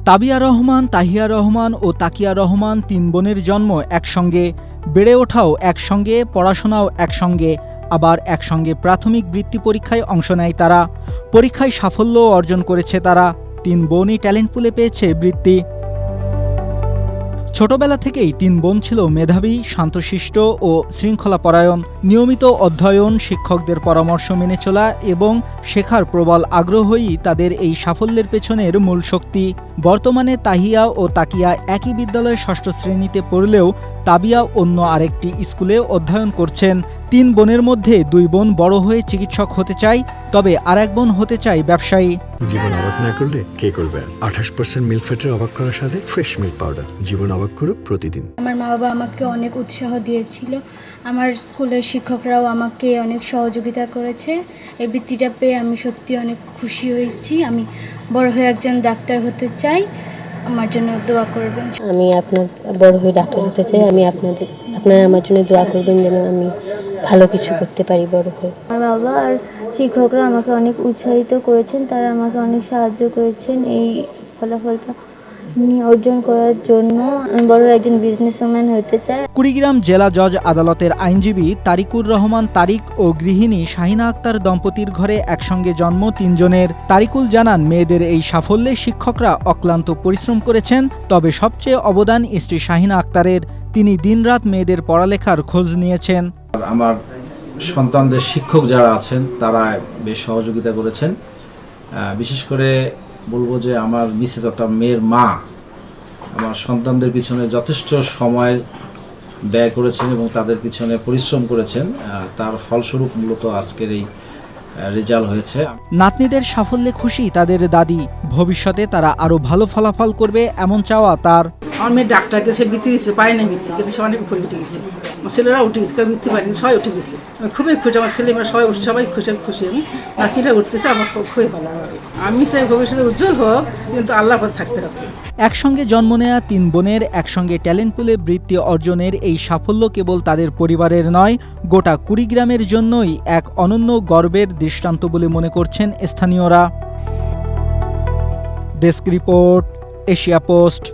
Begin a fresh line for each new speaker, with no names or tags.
তাবিয়া রহমান, তাহিয়া রহমান ও তাকিয়া রহমান তিন বোনের জন্ম একসঙ্গে, বেড়ে ওঠাও একসঙ্গে, পড়াশোনাও একসঙ্গে, আবার একসঙ্গে প্রাথমিক বৃত্তি পরীক্ষায় অংশ নেয় তারা। পরীক্ষায় সাফল্যও অর্জন করেছে তারা। তিন বোনই ট্যালেন্ট পুলে পেয়েছে বৃত্তি। ছোটবেলা থেকেই তিন বোন ছিল মেধাবী, শান্তশিষ্ট ও শৃঙ্খলাপরায়ণ। নিয়মিত অধ্যয়ন, শিক্ষকদের পরামর্শ মেনে চলা এবং শেখার প্রবল আগ্রহই তাদের এই সাফল্যের পেছনের মূল শক্তি। বর্তমানে তাহিয়া ও তাকিয়া একই বিদ্যালয়ে ষষ্ঠ শ্রেণীতে পড়লেও তাবিয়া অন্য আরেকটি স্কুলে অধ্যয়ন করছেন। তিন বোনের মধ্যে দুই বোন বড় হয়ে চিকিৎসক হতে চায়, তবে আরেক বোন হতে চায় ব্যবসায়ী।
জীবন অবাক না করলে কে করবে? 28% মিল্ক ফ্যাটের অবাক করার সাথে ফ্রেশ মিল্ক পাউডার। জীবন অবাক করুক প্রতিদিন।
আমার মা বাবা আমাকে অনেক উৎসাহ দিয়েছিল। আমার স্কুলের শিক্ষকরাও আমাকে অনেক সহযোগিতা করেছে। এই বৃত্তিটা পেয়ে আমি সত্যি অনেক খুশি হয়েছি। আমি বড় হয়ে একজন ডাক্তার হতে চাই। আমার জন্য দোয়া করবেন।
আমি আপনার বড় হয়ে ডাক্তার হতে চাই। আমি আপনারা আমার জন্য দোয়া করবেন যেন আমি ভালো কিছু করতে পারি বড় হয়ে।
আমার বাবা আর শিক্ষকরা আমাকে অনেক উৎসাহিত করেছেন, তারা আমাকে অনেক সাহায্য করেছেন এই ফলাফলটা অর্জন করার জন্য। আমি বড় একজন বিজনেসম্যান হতে চাই।
কুড়িগ্রাম জেলা জজ আদালতের আইনজীবী তারিকুর রহমান তারিক ও গৃহিণী শাহিনা আক্তার দম্পতির ঘরে একসঙ্গে জন্ম তিনজনের। তারিকুল জানান, মেয়েদের এই সাফল্যে শিক্ষকরা অক্লান্ত পরিশ্রম করেছেন, তবে সবচেয়ে অবদান স্ত্রী শাহিনা আক্তারের। তিনি দিনরাত মেয়েদের পড়ালেখার খোঁজ নিয়েছেন।
আমার সন্তানদের শিক্ষক যারা আছেন তারা বেশ সহযোগিতা করেছেন। বিশেষ করে বলবো যে আমার মিসেস অর্থাৎ মেয়ের মা আমার সন্তানদের পিছনে যথেষ্ট সময় ব্যয় করেছেন এবং তাদের পিছনে পরিশ্রম করেছেন। তার ফলস্বরূপ মূলত আজকের এই রেজাল্ট হয়েছে।
নাতনিদের সাফল্যে খুশি তাদের দাদি। ভবিষ্যতে তারা আরো ভালো ফলাফল করবে এমন চাওয়া তার।
আমার মেয়ে ডাক্তারকে সে বৃত্তি দিচ্ছে, পায় না বৃত্তি, কিন্তু সে অনেক উপরে উঠে গেছে। আমার ছেলেরা উঠে গেছে, কেউ বৃত্তি পায়নি, সবাই উঠে গেছে। আমি খুবই খুশি, আমার ছেলে মেয়ে সবাই খুশি। আমি নাতনিটা উঠতেছে, আমার খুবই ভালো লাগে। আমি চাই ভবিষ্যতে উজ্জ্বল হোক, কিন্তু আল্লাহর পথে থাকতে হবে।
একসঙ্গে জন্ম নেয়া তিন বোনের একসঙ্গে ট্যালেন্ট পুলে বৃত্তি অর্জনের এই সাফল্য কেবল তাদের পরিবারের নয়, গোটা কুড়িগ্রামের জন্যই এক অনন্য গর্বের দৃষ্টান্ত বলে মনে করছেন স্থানীয়রা। Desk report, Asia post.